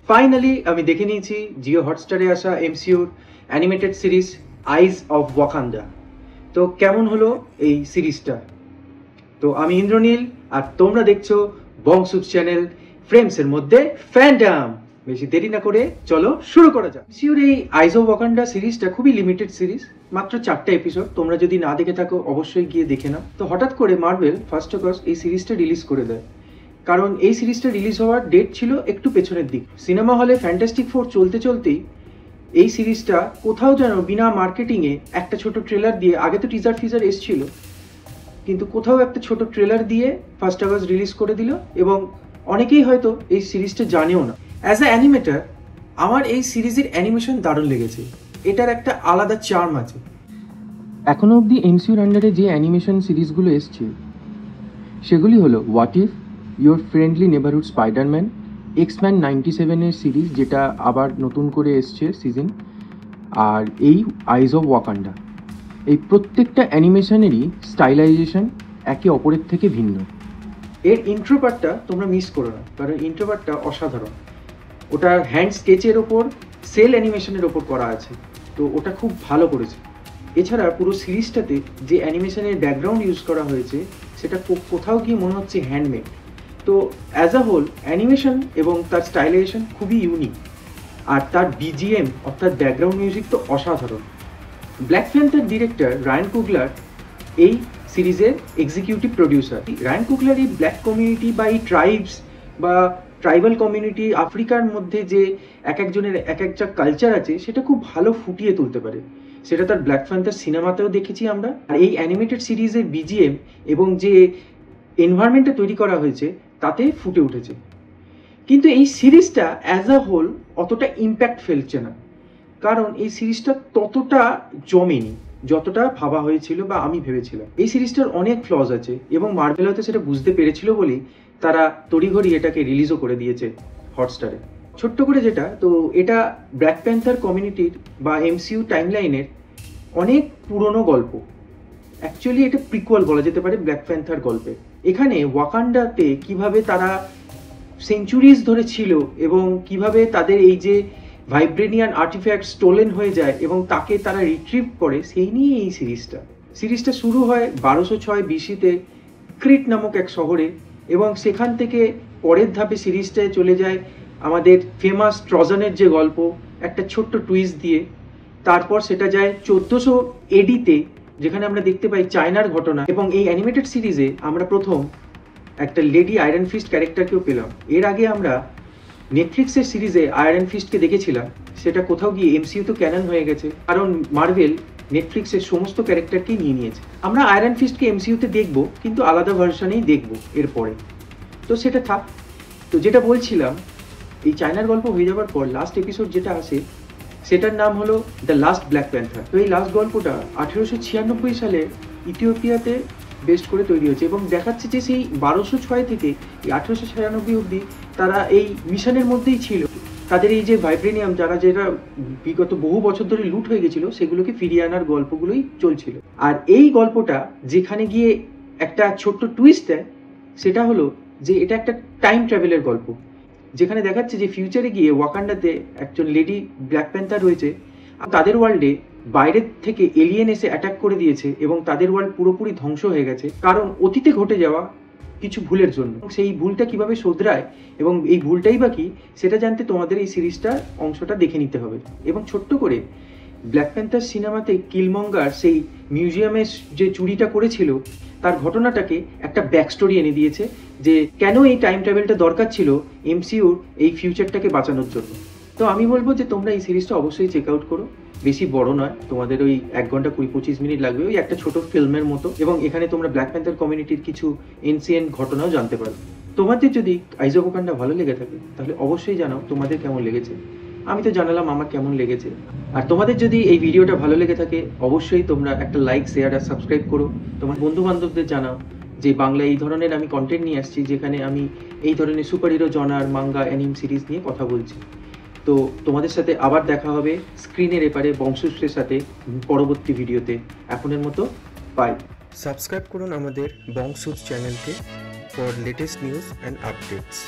Finally আমি দেখে নিয়েছি জিও হটস্টারে আসা এমসিইউর animated series eyes of Wakanda. তো কেমন হলো এই সিরিজটা? তো আমি ইন্দ্রনীল আর তোমরা দেখছো বংশুপ চ্যানেল ফ্রেমসের মধ্যে ফ্যান্ডাম। বেশি দেরি না করে চলো শুরু করা যাক। এমসিইউর এই আইজ অফ ওয়াকান্ডা সিরিজটা খুবই লিমিটেড সিরিজ, মাত্র 4টা এপিসোড। তোমরা যদি না দেখে থাকো অবশ্যই গিয়ে দেখে নাও। তো হঠাৎ করে মার্ভেল ফার্স্ট অগস্ট এই সিরিজটা রিলিজ করে দেয়, কারণ এই সিরিজটা রিলিজ হওয়ার ডেট ছিল একটু পেছনের দিক। সিনেমা হলে ফ্যান্টাস্টিক ফোর চলতে চলতেই এই সিরিজটা কোথাও যেন বিনা মার্কেটিংয়ে একটা ছোট ট্রেলার দিয়ে, আগে তো টিজার ফিজার এসছিল, কিন্তু কোথাও একটা ছোট ট্রেলার দিয়ে ফার্স্ট আগস্ট রিলিজ করে দিল। এবং অনেকেই হয়তো এই সিরিজটা জানেও না। অ্যাজ আ অ্যানিমেটার আমার এই সিরিজের অ্যানিমেশন দারুণ লেগেছে। এটার একটা আলাদা চার্ম আছে। এখনো অবধি এমসিইউর আন্ডারে যে অ্যানিমেশন সিরিজগুলো এসছে সেগুলি হলো what if, your friendly neighbourhood Spiderman, X Men 97-এর সিরিজ যেটা আবার নতুন করে এসছে সিজন, আর এই আইজ অফ ওয়াকান্ডা। এই প্রত্যেকটা অ্যানিমেশনেরই স্টাইলাইজেশন একে অপরের থেকে ভিন্ন। এর ইন্ট্রো পার্টটা তোমরা মিস করো না, কারণ ইন্ট্রো পার্টটা অসাধারণ। ওটা হ্যান্ড স্কেচের ওপর সেল অ্যানিমেশনের ওপর করা আছে, তো ওটা খুব ভালো করেছে। এছাড়া পুরো সিরিজটাতে যে অ্যানিমেশনের ব্যাকগ্রাউন্ড ইউজ করা হয়েছে সেটা কোথাও গিয়ে মনে হচ্ছে হ্যান্ডমেড। তো অ্যাজ আ হোল অ্যানিমেশন এবং তার স্টাইলাইজেশন খুবই ইউনিক, আর তার বিজিএম অর্থাৎ ব্যাকগ্রাউন্ড মিউজিক তো অসাধারণ। Black Panther director Ryan Coogler এই সিরিজের এক্সিকিউটিভ প্রডিউসার। রায়ান কুগলার এই ব্ল্যাক কমিউনিটি বা এই ট্রাইবস বা ট্রাইবাল কমিউনিটি, আফ্রিকার মধ্যে যে এক একজনের এক একটা কালচার আছে সেটা খুব ভালো ফুটিয়ে তুলতে পারে। সেটা তার ব্ল্যাক প্যান্থার সিনেমাতেও দেখেছি আমরা। আর এই অ্যানিমেটেড সিরিজের বিজিএম এবং যে এনভায়রনমেন্টটা তৈরি করা হয়েছে তাতে ফুটে উঠেছে। কিন্তু এই সিরিজটা অ্যাজ আ হোল অতটা ইম্প্যাক্ট ফেলছে না, কারণ এই সিরিজটা ততটা জমেনি যতটা ভাবা হয়েছিল বা আমি ভেবেছিলাম। এই সিরিজটার অনেক ফ্লজ আছে এবং মার্ভেল হয়তো সেটা বুঝতে পেরেছিল বলেই তারা তড়িঘড়ি এটাকে রিলিজও করে দিয়েছে হটস্টারে। ছোট্ট করে যেটা, তো এটা ব্ল্যাক প্যান্থার কমিউনিটির বা এমসিইউ টাইমলাইনের অনেক পুরনো গল্প। অ্যাকচুয়ালি এটা প্রিকুয়াল বলা যেতে পারে ব্ল্যাক প্যান্থার গল্পে। এখানে ওয়াকান্ডাতে কিভাবে তারা সেঞ্চুরিজ ধরে ছিল এবং কিভাবে তাদের এই যে ভাইব্রেনিয়ান আর্টিফ্যাক্ট স্টোলেন হয়ে যায় এবং তাকে তারা রিট্রিভ করে, সেই নিয়ে এই সিরিজটা শুরু হয় 1206 BC-তে ক্রিট নামক এক শহরে, এবং সেখান থেকে পরের ধাপে সিরিজটায় চলে যায় আমাদের ফেমাস ট্রজানের যে গল্প, একটা ছোট্ট টুইস্ট দিয়ে। তারপর সেটা যায় 1400 AD-তে, যেখানে আমরা দেখতে পাই চায়নার ঘটনা। এবং এই অ্যানিমেটেড সিরিজে আমরা প্রথম একটা লেডি আয়রন ফিস্ট ক্যারেক্টারকেও পেলাম। এর আগে আমরা নেটফ্লিক্সের সিরিজে আয়রন ফিস্টকে দেখেছিলাম, সেটা কোথাও গিয়ে এমসিইউ তো ক্যানন হয়ে গেছে, কারণ মার্ভেল নেটফ্লিক্সের সমস্ত ক্যারেক্টারকেই নিয়ে নিয়েছে। আমরা আয়রন ফিস্টকে এমসিইউতে দেখবো, কিন্তু আলাদা ভার্সনেই দেখবো এরপরে। তো সেটা থাক। তো যেটা বলছিলাম, এই চায়নার গল্প হয়ে যাওয়ার পর লাস্ট এপিসোড যেটা আসে সেটার নাম হলো দ্য লাস্ট ব্ল্যাক প্যান্থার। তো এই লাস্ট গল্পটা 1896 সালে ইথিওপিয়াতে বেস্ট করে তৈরি হয়েছে, এবং দেখাচ্ছে যে সেই 1206 থেকে এই 1896 অবধি তারা এই মিশনের মধ্যেই ছিল। তাদের এই যে ভাইব্রেনিয়াম যেটা বিগত বহু বছর ধরে লুট হয়ে গেছিল, সেগুলোকে ফিরিয়ে আনার গল্পগুলোই চলছিল। আর এই গল্পটা যেখানে গিয়ে একটা ছোট্ট টুইস্ট দেয়, সেটা হলো যে এটা একটা টাইম ট্রাভেলের গল্প, যেখানে দেখাচ্ছে যে ফিউচারে গিয়ে ওয়াকান্ডাতে একজন লেডি ব্ল্যাক প্যান্থার রয়েছে। তাদের ওয়ার্ল্ডে বাইরের থেকে এলিয়েন এসে অ্যাটাক করে দিয়েছে এবং তাদের ওয়ার্ল্ড পুরোপুরি ধ্বংস হয়ে গেছে, কারণ অতীতে ঘটে যাওয়া কিছু ভুলের জন্য। সেই ভুলটা কিভাবে শোধরায় এবং এই ভুলটাই বা কি, সেটা জানতে তোমাদের এই সিরিজটার অংশটা দেখে নিতে হবে। এবং ছোট্ট করে ব্ল্যাক প্যান্থার সিনেমাতে কিলমঙ্গার সেই মিউজিয়ামে যে চুরিটা করেছিল তার ঘটনাটাকে একটা ব্যাক স্টোরি এনে দিয়েছে, যে কেন এই টাইম ট্রাভেলটা দরকার ছিল এমসিইউর এই ফিউচারটাকে বাঁচানোর জন্য। তো আমি বলবো যে তোমরা এই সিরিজটা অবশ্যই চেক আউট করো। বেশি বড় নয়, তোমাদের ওই 1 ঘন্টা 20-25 মিনিট লাগবে, ওই একটা ছোট ফিল্মের মতো। এবং এখানে তোমরা ব্ল্যাক প্যান্থার কমিউনিটির কিছু এনসিয়েন্ট ঘটনাও জানতে পারবে। তোমাদের যদি আইজ অফ ওয়াকান্ডা ভালো লেগে থাকে তাহলে অবশ্যই জানাও তোমাদের কেমন লেগেছে। আমি তো জানালাম আমার কেমন লেগেছে। আর তোমাদের যদি এই ভিডিওটা ভালো লেগে থাকে অবশ্যই তোমরা একটা লাইক, শেয়ার আর সাবস্ক্রাইব করো। তোমার বন্ধু বান্ধবদের জানাও যে বাংলা এই ধরনের আমি কন্টেন্ট নিয়ে আসছি, যেখানে আমি এই ধরনের super hero genre, manga, anime series নিয়ে কথা বলছি। তো তোমাদের সাথে আবার দেখা হবে স্ক্রিনের এপারে বংশুশ্রের সাথে পরবর্তী ভিডিওতে। এখনের মতো বাই। সাবস্ক্রাইব করুন আমাদের বংশুস চ্যানেলকে for latest news and updates.